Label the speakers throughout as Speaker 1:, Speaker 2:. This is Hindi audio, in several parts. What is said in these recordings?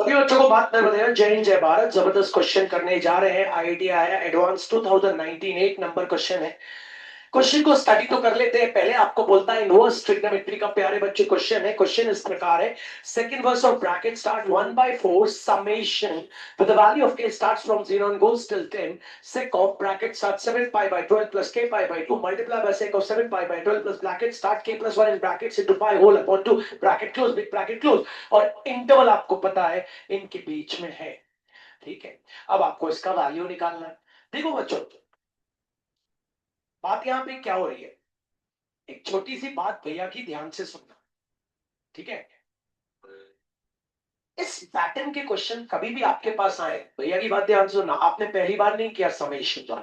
Speaker 1: सभी बच्चों को बात मैं बताया। जय हिंद जय भारत। जबरदस्त क्वेश्चन करने जा रहे हैं। आईआईटी आया एडवांस 2019 8 नंबर क्वेश्चन है। क्वेश्चन को स्टडी तो कर लेते हैं। पहले आपको बोलता है इनवर्स ट्रिग्नोमेट्री का। प्यारे बच्चे क्वेश्चन है। क्वेश्चन इस प्रकार है। Second verse of bracket start 1/4 summation with the value of k starts from 0 and goes till 10 sec of bracket start 7 pi by 12 plus k pi by 2 multiply by sec of 7 pi by 12 plus bracket start k plus 1 in brackets into pi whole upon 2 bracket close big bracket close। और इंटरवल आपको पता है इनके बीच में है। ठीक है, अब आपको इसका वैल्यू निकालना है। देखो बच्चों, बात यहां पे क्या हो रही है, एक छोटी सी बात भैया की ध्यान से सुनना। ठीक है, इस पैटर्न के क्वेश्चन कभी भी आपके पास आए, भैया की बात ध्यान से सुनना। आपने पहली बार नहीं किया समेशन द्वारा।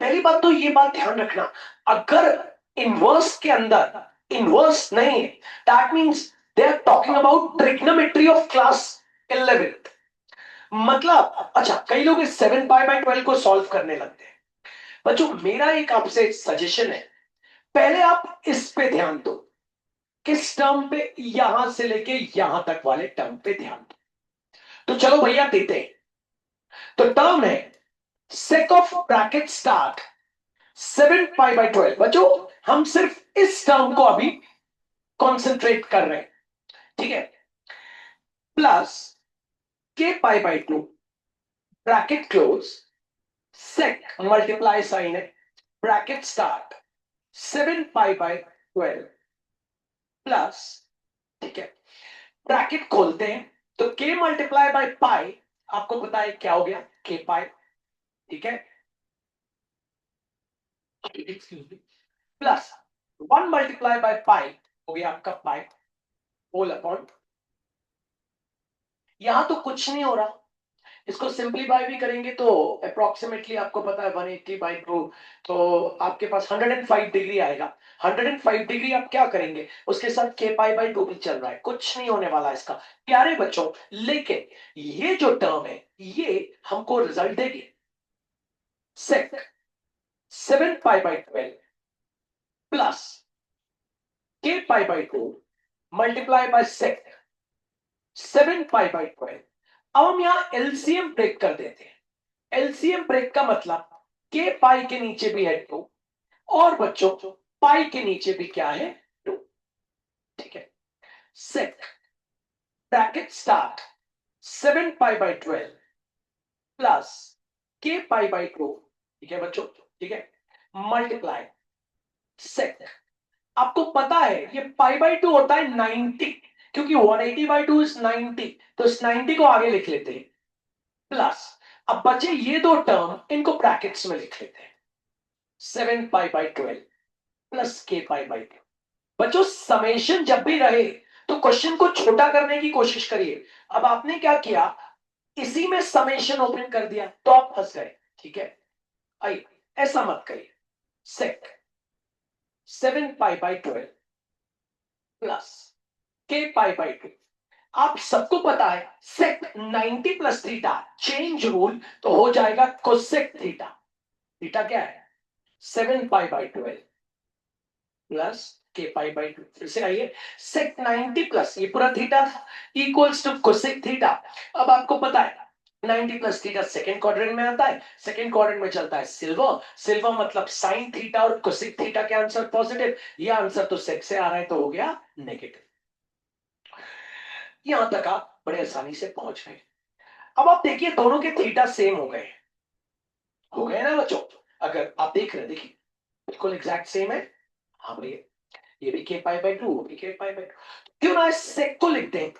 Speaker 1: पहली बात तो ये बात ध्यान रखना, अगर इनवर्स के अंदर इनवर्स नहीं है, that means they are talking about trigonometry of class 11th। मतलब अच्छा, कई लोग इस 7 पाई बाय 12 को सॉल्व करने लगते हैं। बच्चों मेरा एक आपसे सजेशन है, पहले आप इस पे ध्यान दो। किस टर्म पे? यहां से लेके यहां तक वाले टर्म पे ध्यान दो। तो चलो भैया देते हैं। तो टर्म है sec of bracket start 7 pi by 12। बच्चों हम सिर्फ इस टर्म को अभी कॉन्सेंट्रेट कर रहे हैं। ठीक है, plus k pi by 2 bracket close sec multiply sign है bracket start 7 pi by 12 plus, ठीक है, ब्रैकेट खोलते हैं तो k मल्टीप्लाई बाय पाई आपको पता है क्या हो गया, k पाई। ठीक है, प्लस 1 मल्टीप्लाई बाय पाई हो गया आपका पाई होल अपॉन। यहां तो कुछ नहीं हो रहा, इसको सिंपलीफाई भी करेंगे तो अप्रोक्सीमेटली आपको पता है 180/2, तो आपके पास 105 डिग्री आएगा। 105 डिग्री आप क्या करेंगे, उसके साथ k पाई बाई 2 भी चल रहा है, कुछ नहीं होने वाला इसका प्यारे बच्चों। लेकिन ये जो टर्म है ये हमको रिजल्ट देगी sec 7 pi by 12 plus k pi by 2 multiply bye sec 7 pi by 12। अब हम यहां एलसीएम ब्रेक कर देते हैं। एलसीएम ब्रेक का मतलब के पाई के नीचे भी है 2 और बच्चों पाई के नीचे भी क्या है 2। ठीक है, sec bracket start 7 pi by 12 plus k pi by 2। ठीक है बच्चों, ठीक है, मल्टीप्लाई सेक। आपको पता है ये पाई बाई 2 होता है 90, क्योंकि 180/2 इज 90, तो इस 90 को आगे लिख लेते हैं प्लस। अब बचे ये दो टर्म, इनको ब्रैकेट्स में लिख लेते हैं 7 pi by 12 plus k pi by 2। बच्चों समेशन जब भी रहे तो क्वेश्चन को छोटा करने की कोशिश करिए। अब आपने क्या किया, इसी में समेशन ओपन कर दिया तो आप फंस गए। ठीक है, आइए ऐसा मत करिए। सेक 7 pi by 12 plus k pi by 2। आप सबको पता है सेक 90 प्लस थीटा चेंज रूल, तो हो जाएगा कोसेक थीटा। थीटा क्या है 7 pi by 12 plus k pi by 2। फिर से आइए, सेक 90 प्लस ये पूरा थीटा था इक्वल्स टू कोसेक थीटा। अब आपको पता है 90 प्लस थीटा सेकंड क्वाड्रेंट में आता है, सेकंड क्वाड्रेंट में चलता है सिल्वर। सिल्वर मतलब साइन थीटा और कोसेक थीटा के आंसर पॉजिटिव। ये आंसर तो सेक से आ रहा है तो हो गया नेगेटिव। यहां तक आप बड़े आसानी से पहुंच गए। अब आप देखिए दोनों के थीटा सेम हो गए ना बच्चों? अगर आप देख रहे हैं, देखिए बिल्कुल एग्जैक्ट सेम है। हाँ भैया, ये भी के पाई बाई 2, वो भी के पाई बाई 2। क्यों ना इस सेक को लिख दें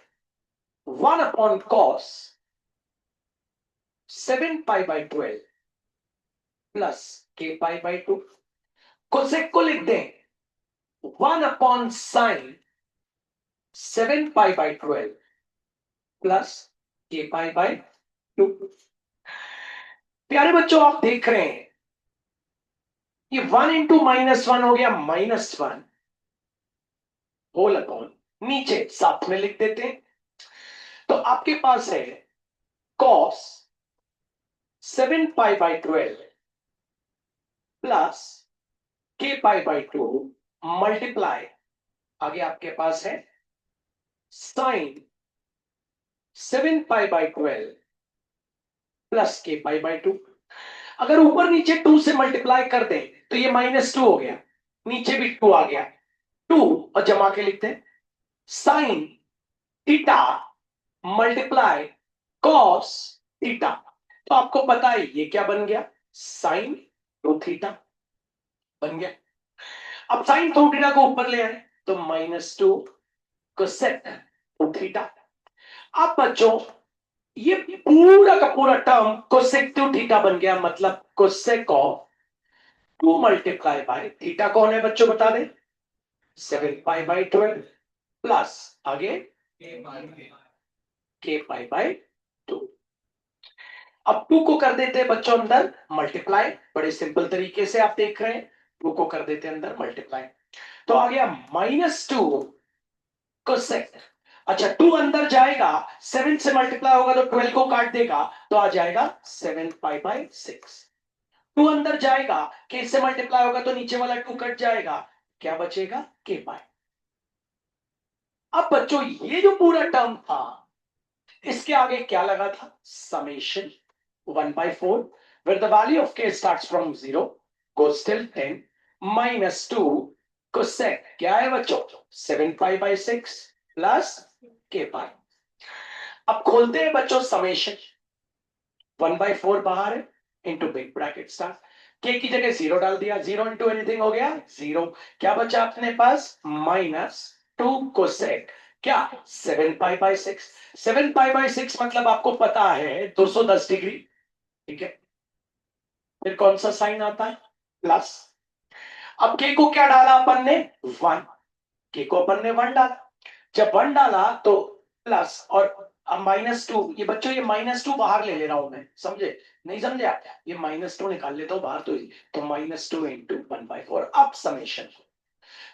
Speaker 1: 1 upon cos 7 pi by 12 plus k pi by 2। Cosec को लिख दें 1 upon sine 7 pi by 12 plus k pi by 2। प्यारे बच्चों आप देख रहे हैं ये 1 इंटू -1 हो गया -1 होल अपॉन, नीचे साथ में लिख देते हैं तो आपके पास है cos 7 pi by 12 plus k pi by 2 multiply, आगे आपके पास है साइन 7π/12 प्लस k π/2। अगर ऊपर नीचे 2 से मल्टीप्लाई कर दें तो ये -2 हो गया, नीचे भी 2 आ गया, 2 और जमा के लिखते हैं sine theta multiply cos theta. तो आपको पता है ये क्या बन गया, साइन 2 थीटा बन गया। अब साइन 2 थीटा को ऊपर ले आए तो -2 कोसेक 2 थीटा। अब बच्चों ये पूरा का पूरा टर्म कोसेक 2 थीटा बन गया, मतलब cosec of 2 multiply by theta कौन है बच्चों बता दें, 7π/12 प्लस आगे k π/2। अब 2 को कर देते हैं बच्चों अंदर मल्टीप्लाई, बड़े सिंपल तरीके से आप देख रहे हैं, 2 को कर देते हैं अंदर मल्टीप्लाई, तो आ गया -2 कोसेक। अच्छा 2 अंदर जाएगा, 7 से मल्टीप्लाई होगा तो 12 को काट देगा तो आ जाएगा 7π/6। 2 अंदर जाएगा, k से मल्टीप्लाई होगा तो नीचे वाला 2 कट जाएगा, क्या बचेगा k/। अब बच्चों ये जो पूरा टर्म था इसके आगे क्या लगा था, summation 1/4 where the value of k starts from 0 goes till 10 -2 cosec क्या है बच्चों 7π/6 प्लस k/। अब खोलते हैं बच्चों समेशन, 1/4 बाहर है into big bracket start, k की जगह 0 डाल दिया, 0 इंटू एनीथिंग हो गया 0, क्या बचा अपने पास -2 कोसेक क्या 7π/6। 7π/6 मतलब आपको पता है 210 डिग्री, ठीक है। फिर कौन सा साइन आता है प्लस। अब के को क्या डाला अपन ने 1, के को अपन ने 1 डाला, जब 1 डाला तो प्लस और -2, ये बच्चों ये -2 बाहर ले रहा हूं मैं, समझे नहीं समझे आप, ये -2 निकाल लेता हूं बाहर, तो -2 इंटू 1/4। अब समेशन,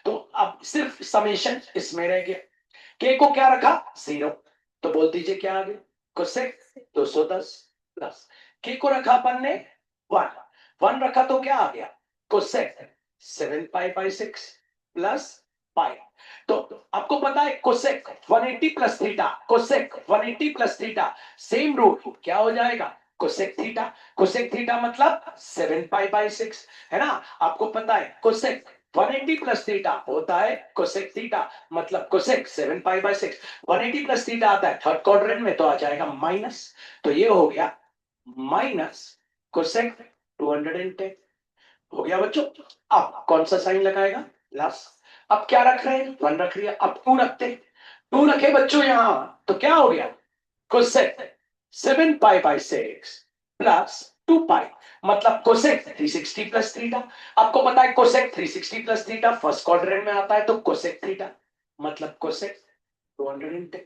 Speaker 1: तो अब सिर्फ समेशन इसमें रह गया, के को क्या रखा 0, तो बोल दीजिए क्या आ गया कोसेक 210 प्लस के को रखा अपन ने 1 रखा तो क्या आ गया कोसेक 7π/6 प्लस पाई। तो आपको पता है cosec 180 plus theta, cosec 180 plus theta same root क्या हो जाएगा कोसेक थीटा। कोसेक थीटा मतलब 7π/6 है ना, आपको पता है कोसेक 180 प्लस थीटा होता है कोसेक थीटा, मतलब कोसेक 7π/6। 180 प्लस थीटा आता है थर्ड क्वाड्रेंट में तो आ जाएगा माइनस, तो ये हो गया माइनस कोसेक 210 हो गया बच्चों। अब कौन सा साइन लगाएगा प्लस, अब क्या रख रहे हैं 1 रख लिया, अब 2 रखते, 2 रखे बच्चों यहां तो क्या हो गया कोसेक 7π/6 प्लस 2π, मतलब कोसेक 360 प्लस थीटा। आपको पता है cosec 360 plus theta first quadrant में आता है तो कोसेक थीटा मतलब कोसेक 210।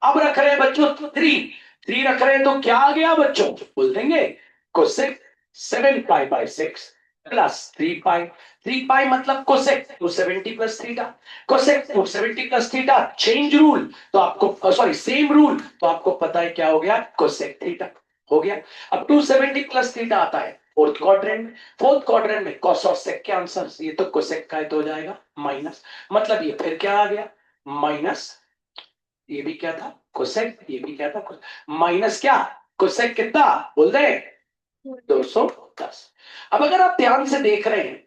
Speaker 1: अब रख रहे हैं बच्चों 3 रख रहे हैं तो क्या आ गया बच्चों बोल देंगे कोसेक 7π/6 प्लस 3π मतलब cosec 270 plus theta, cosec 270 plus theta change rule, तो आपको सॉरी सेम रूल, तो आपको पता है क्या हो गया कोसेक थीटा हो गया। अब 270 प्लस थीटा आता है फोर्थ क्वाड्रेंट, फोर्थ क्वाड्रेंट में कॉस और सेक के आंसर, ये तो कोसेक का है तो हो जाएगा माइनस, मतलब ये फिर क्या आ गया माइनस, ये भी क्या था कोसेक, ये भी क्या था माइनस क्या कोसेक कितना बोल दे 210। अब अगर आप ध्यान से देख रहे हैं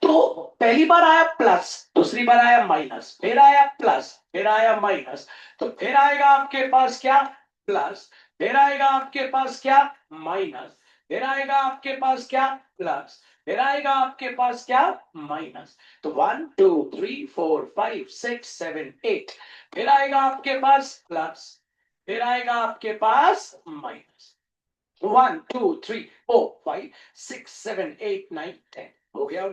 Speaker 1: तो पहली बार आया प्लस, दूसरी बार आया माइनस, फिर आया प्लस, फिर आया माइनस, तो फिर आएगा आपके पास क्या प्लस, फिर आएगा आपके पास क्या माइनस, फिर आएगा आपके पास क्या प्लस, फिर आएगा आपके पास क्या माइनस, तो 1 2 3 4 5 6 7 8, फिर आएगा आपके पास प्लस, फिर आएगा आपके पास माइनस, 1 2 3 4 5 6 7 8 9 10 हो गया।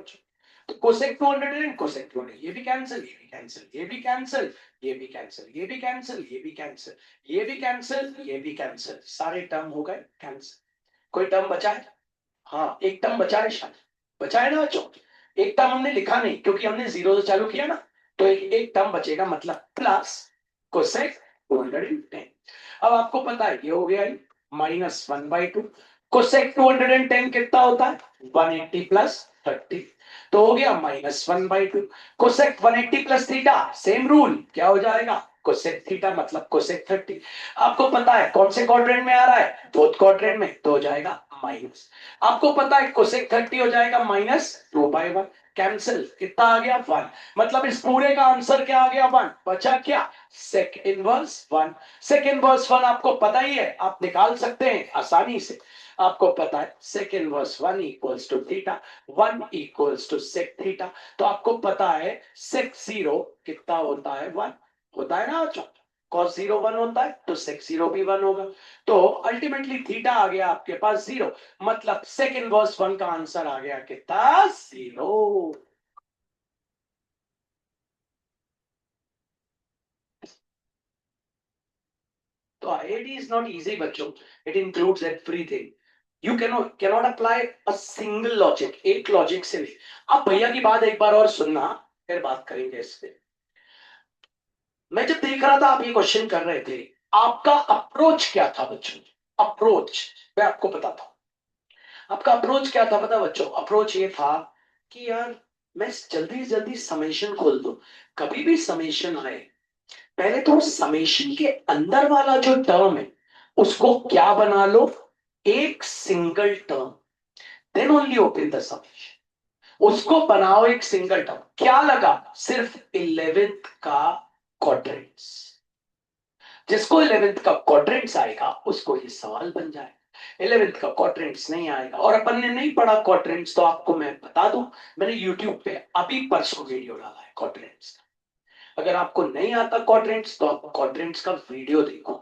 Speaker 1: तो कोसेक 200 कोसेक 200, ये भी कैंसिल, ये भी कैंसिल, ये भी कैंसिल, ये भी कैंसिल, ये भी कैंसिल, ये भी कैंसिल, ये भी कैंसिल, ये भी कैंसिल, सारे टर्म हो गए कैंसिल। कोई टर्म बचा है, हाँ एक टर्म बचा है शायद, बचा है ना बच्चों, एक टर्म हमने लिखा नहीं क्योंकि हमने 0 से चालू किया ना, तो एक टर्म बचेगा मतलब प्लस कोसेक 210। अब आपको पता है ये हो गया -1/2, कोसेक 210 कितना होता है 180 प्लस 30, तो हो गया -1/2, cosec 180 plus theta same rule क्या हो जाएगा कोसेक थीटा मतलब कोसेक 30। आपको पता है कौन से क्वाड्रेंट में आ रहा है, फोर्थ क्वाड्रेंट में, तो हो जाएगा माइनस। आपको पता है कोसेक 30 हो जाएगा -2/1, कैंसिल, कितना आ गया 1। मतलब इस पूरे का आंसर क्या आ गया 1, बचा क्या सेक इनवर्स 1। सेक इनवर्स 1 आपको पता ही है, आप निकाल सकते हैं आसानी से। आपको पता है sec inverse 1 equals to theta, 1 equals to sec theta. तो आपको पता है सेक 0 कितना होता है 1 होता है ना बच्चों, cos 0 1 होता है तो sec 0 भी 1 होगा। तो अल्टीमेटली थीटा आ गया आपके पास 0, मतलब sec इनवर्स 1 का आंसर आ गया कितना 0। तो आईआईटी इज नॉट इजी बच्चों, it includes everything. You cannot apply a single logic, एक लॉजिक से नहीं। अब भैया की बात एक बार और सुनना, फिर बात करेंगे इस पे। मैं जब देख रहा था आप ये क्वेश्चन कर रहे थे, आपका अप्रोच क्या था बच्चों? अप्रोच मैं आपको बताता हूं, आपका अप्रोच क्या था पता बच्चों? अप्रोच ये था कि यार मैं जल्दी से जल्दी समेशन खोल दूं। कभी भी समेशन आए, पहले तो समेशन के अंदर वाला जो टर्म है उसको क्या बना लो, एक single term, then only open the summation. उसको बनाओ एक सिंगल टर्म। क्या लगा, सिर्फ 11th का क्वाड्रेंट्स। जिसको 11th का क्वाड्रेंट्स आएगा उसको ये सवाल बन जाए। 11th का क्वाड्रेंट्स नहीं आएगा, और अपन ने नहीं पढ़ा क्वाड्रेंट्स, तो आपको मैं बता दूं, मैंने यूट्यूब पे अभी परसों वीडियो डाला है क्वाड्रेंट्स का। अगर आपको नहीं आता क्वाड्रेंट्स तो आप क्वाड्रेंट्स का वीडियो देखो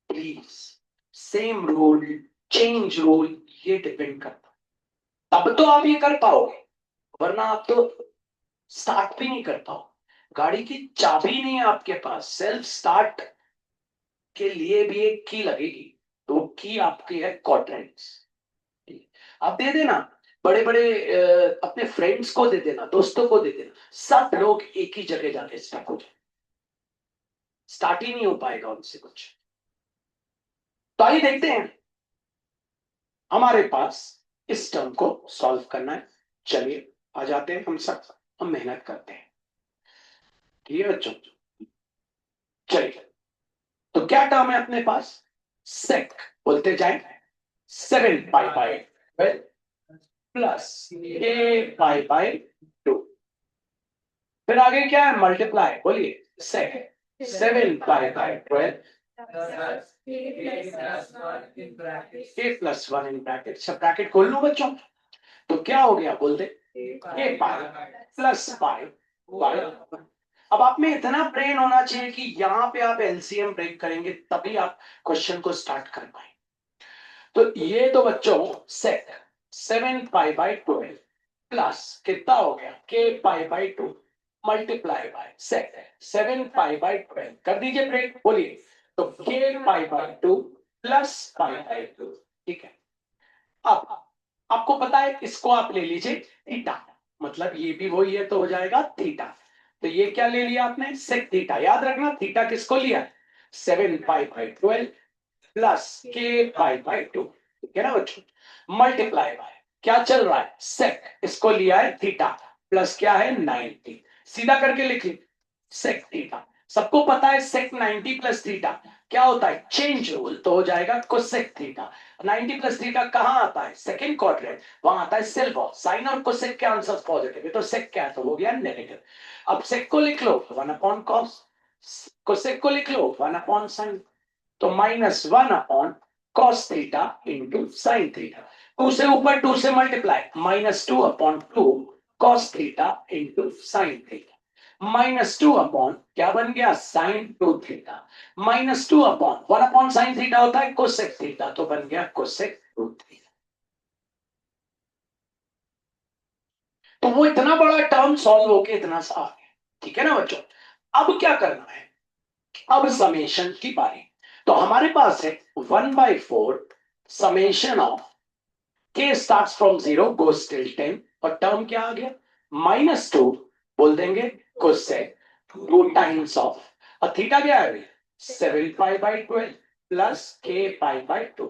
Speaker 1: please. Same rule, change rule, ये डिपेंड करता, तब तो आप ये कर पाओगे, वरना आप तो स्टार्ट भी नहीं कर पाओ। गाड़ी की चाबी नहीं है आपके पास, सेल्फ स्टार्ट के लिए भी एक की लगेगी, तो की आपकी है क्वाड्रेंट्स। आप दे देना, बड़े बड़े अपने फ्रेंड्स को दे देना, दोस्तों को दे देना, सब लोग एक ही जगह जाके स्टक हो जाए, स्टार्ट ही नहीं हो पाएगा उनसे कुछ। तो आइए देखते हैं, हमारे पास इस टर्म को सॉल्व करना है। चलिए आ जाते हैं हम सब, हम मेहनत करते हैं। ठीक है बच्चों, चलिए। तो क्या टर्म है अपने पास, सेक, बोलते जाए 7 pi by 12 plus a pi by 2। फिर आगे क्या है, मल्टीप्लाई, बोलिए सेक 7 pi by 12 a+1 in bracket. सब ब्रैकेट खोल लो बच्चों, तो क्या हो गया बोलते, a pi plus pi by. अब आप में इतना ब्रेन होना चाहिए कि यहाँ पे आप एलसीएम ब्रेक करेंगे तभी आप क्वेश्चन को स्टार्ट कर पाए। तो ये तो बच्चों सेक 7 पाई बाई 12 प्लस कितना हो गया k pi by 2 multiply by sec 7 pi by 12, कर दीजिए ब्रेक, बोलिए। तो k pi by 2 plus pi by 2, ठीक है। अब आपको पता है इसको आप ले लीजिए थीटा, मतलब ये भी वही है तो हो जाएगा थीटा। तो ये क्या ले लिया आपने, सेक थीटा। याद रखना थीटा किसको लिया, 7 pi by 12 plus k pi by 2, ठीक है ना बच्चों। मल्टीप्लाई बाय क्या चल रहा है, सेक, इसको लिया है थीटा, प्लस क्या है 90, सीधा करके लिखिए सेक थीटा। सबको पता है सेक 90 प्लस थीटा क्या होता है, चेंज रूल, तो हो जाएगा कोसेक थीटा। 90 प्लस थीटा कहां आता है, सेकंड क्वाड्रेंट, वहां आता है सिल्वर साइन, और कोसेक के आंसर पॉजिटिव है तो सेक क्या है, तो हो गया नेगेटिव। अब सेक को लिख लो 1/cos, कोसेक को लिख लो 1/sin, तो -1/cos theta into sine theta. 2 से ऊपर 2 से multiply, -2/2 cos theta into sine theta. -2 क्या बन गया sin 2 थीटा, -2/1/sin थीटा होता है कोसेक थीटा, तो बन गया कोसेक 2 थीटा। तो वो इतना बड़ा टर्म सॉल्व होके इतना सा आ गया, ठीक है ना बच्चों। अब क्या करना है, अब समेशन की बारी। तो हमारे पास है 1/4 summation of k start from 0 goes till 10, और टर्म क्या आ गया -2, बोल देंगे कोसेक 2 टाइम्स ऑफ, और थीटा क्या है 7 pi by 12 plus k pi by 2।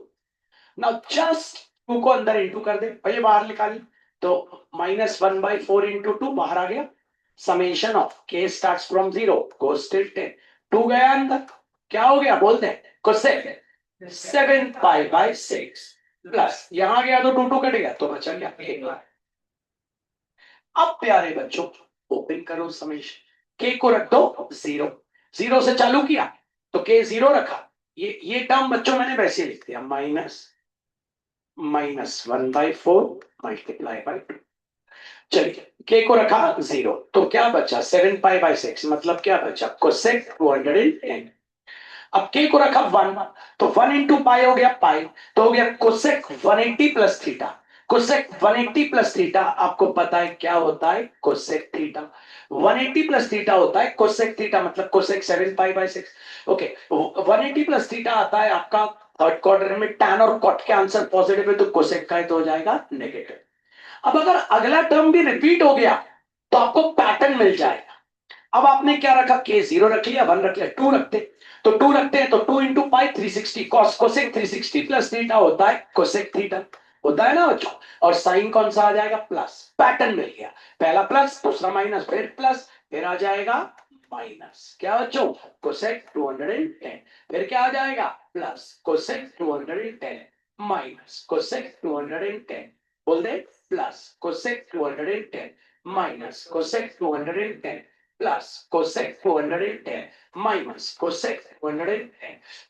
Speaker 1: Now just 2 को अंदर इंटू कर दे, और ये बाहर निकाली, तो -1/4 इंटू 2 बाहर आ गया, समेशन ऑफ के स्टार्ट्स फ्रॉम 0 गोस टिल 10, 2 गया अंदर, क्या हो गया बोलते हैं कोसेक 7 पाई बाय 6 प्लस यहां गया तो 2 2 कट गया तो बचा क्या 1। अब प्यारे बच्चों ओपन करो समेशन, के को रख दो 0, 0 से चालू किया तो के 0 रखा, ये टर्म बच्चों मैंने वैसे लिख दिया -1/4 मल्टीप्लाई बाय 2। चलिए के को रखा 0 तो क्या बचा 7 पाई बाय 6 मतलब क्या बचा कोसेक 210। अब के को रखा 1 तो 1 इंटू पाई हो गया पाई, तो हो गया cosec 180 plus theta. Cosec 180 plus theta आपको पता है क्या होता है कोसेक थीटा, 180 प्लस थीटा होता है कोसेक थीटा मतलब cosec 7 pi bye 6। Okay 180 plus theta आता है आपका थर्ड क्वाड्रेंट में, टैन और कॉट के आंसर पॉजिटिव है तो कोसेक का है तो हो जाएगा नेगेटिव। अब अगर अगला टर्म भी रिपीट हो गया तो आपको पैटर्न मिल जाएगा। अब आपने क्या रखा के 0 रख लिया 1 रख लिया 2 रखते, तो 2 रखते हैं तो 2 into pi 360 cos cosec 360 plus theta होता है कोसेक थीटा, होता है ना बच्चों। और साइन कौन सा आ जाएगा प्लस, पैटर्न मिल गया, पहला प्लस दूसरा माइनस फिर प्लस फिर आ जाएगा माइनस, क्या बच्चों कोसेक 210, फिर क्या आ जाएगा प्लस कोसेक 210 माइनस कोसेक 210, बोल दे plus cosec 210 minus cosec 210 plus cosec 210 minus cosec 210,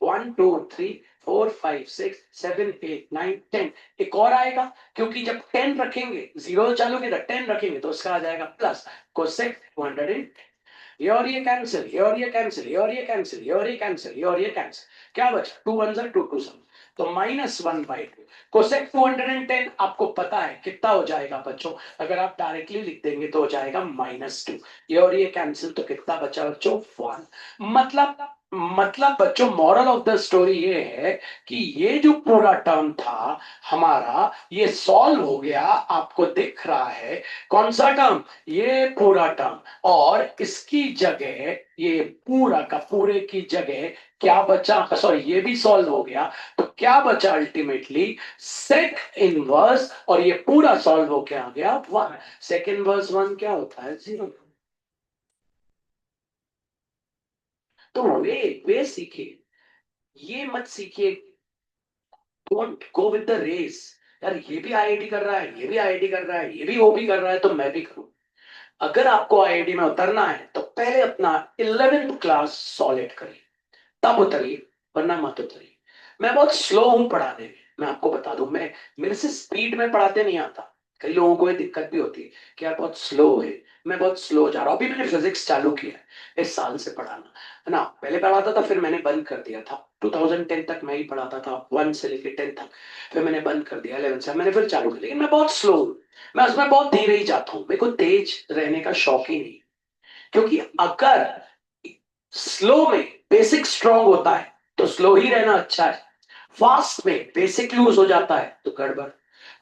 Speaker 1: 1 2 3 4 5 6 7 8 9 10, एक और आएगा क्योंकि जब 10 रखेंगे 0 चालू के 10 रखेंगे तो उसका आ जाएगा प्लस कोसेक 210, ये और ये कैंसिल, ये और ये कैंसिल, ये और ये कैंसिल, ये और ये कैंसिल, ये और ये कैंसिल, क्या बचा 2 1 2 2 7, तो -1/2 कोसेक 210 आपको पता है कितना हो जाएगा बच्चों, अगर आप डायरेक्टली लिख देंगे तो हो जाएगा -2, ये और ये कैंसिल तो कितना बचा बच्चों 1। मतलब बच्चों मॉरल ऑफ द स्टोरी ये है कि ये जो पूरा टर्म था हमारा ये सॉल्व हो गया, आपको दिख रहा है कौन सा टर्म, ये पूरा टर्म, और इसकी जगह ये पूरा का पूरे की जगह क्या बचा, सॉरी ये भी सॉल्व हो गया तो क्या बचा अल्टीमेटली सेक इनवर्स, और ये पूरा सॉल्व हो क्या आ गया 1, सेक इनवर्स 1 क्या होता है 0। तो वे सीखिए, ये मत सीखिए don't go with the race, यार ये भी आईआईटी कर रहा है ये भी आईआईटी कर रहा है ये भी वो भी कर रहा है तो मैं भी करूं। अगर आपको आईआईटी में उतरना है तो पहले अपना 11th क्लास सॉलिड करिए तब उतरिए, वरना मत उतरिए। मैं बहुत स्लो हूं पढ़ाने में, मैं आपको बता दूं, मैं मेरे से स्पीड में पढ़ाते नहीं आता, कई लोगों को ये दिक्कत भी होती है कि यार बहुत स्लो है, मैं बहुत स्लो जा रहा हूं। अभी मैंने फिजिक्स चालू किया है इस साल से पढ़ाना, है ना, पहले पढ़ाता था फिर मैंने बंद कर दिया था, 2010 तक मैं ही पढ़ाता था 1 से लेकर 10 तक, फिर मैंने बंद कर दिया 11 से मैंने फिर चालू किया, लेकिन मैं बहुत स्लो हूं, मैं उसमें बहुत धीरे ही जाता हूँ, मेरे को तेज रहने का शौक ही नहीं, क्योंकि अगर स्लो में बेसिक स्ट्रांग होता है तो स्लो ही रहना अच्छा है, फास्ट में बेसिक लूज हो जाता है तो गड़बड़।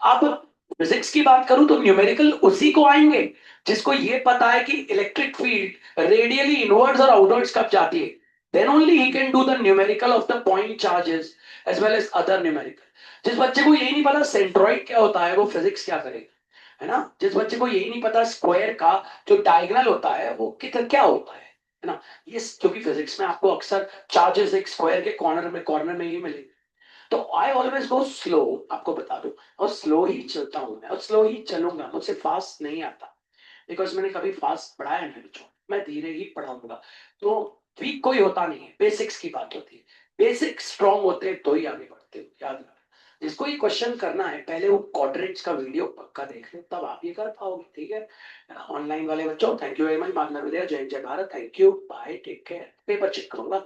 Speaker 1: अब फिजिक्स की बात करूं तो न्यूमेरिकल उसी को आएंगे जिसको ये पता है कि इलेक्ट्रिक फील्ड रेडियली इनवर्ड्स और आउटवर्ड्स कब जाती है, देन ओनली ही can do the numerical of the point charges as well as other numerical. जिस बच्चे को यही नहीं पता सेंट्रोइड क्या होता है वो फिजिक्स क्या करेगा, है ना, जिस बच्चे को यही नहीं पता स्क्वायर का जो डायगोनल होता है वो कितना क्या होता है ना, ये क्योंकि फिजिक्स में आपको अक्सर चार्जेस एक स्क्वायर के कॉर्नर में ही मिलेंगे। तो आई ऑलवेज गो स्लो, आपको बता दूं, और स्लो ही चलता हूं मैं और स्लो ही चलूंगा, मुझसे फास्ट नहीं आता, बिकॉज मैंने कभी फास्ट पढ़ाया नहीं बच्चों, मैं धीरे ही पढ़ाऊंगा। तो वीक कोई होता नहीं है, बेसिक्स की बात होती है, बेसिक स्ट्रांग होते हैं तो ही आगे बढ़ते हो, याद रखना। जिसको ये क्वेश्चन करना है पहले वो क्वाड्रेंट्स का वीडियो पक्का देख लो तब आप ये कर पाओगे, ठीक है। ऑनलाइन वाले बच्चों थैंक यू वेरी मच, मागना विद्या, जय जय Bharat, thank you bye take care, paper check करूंगा।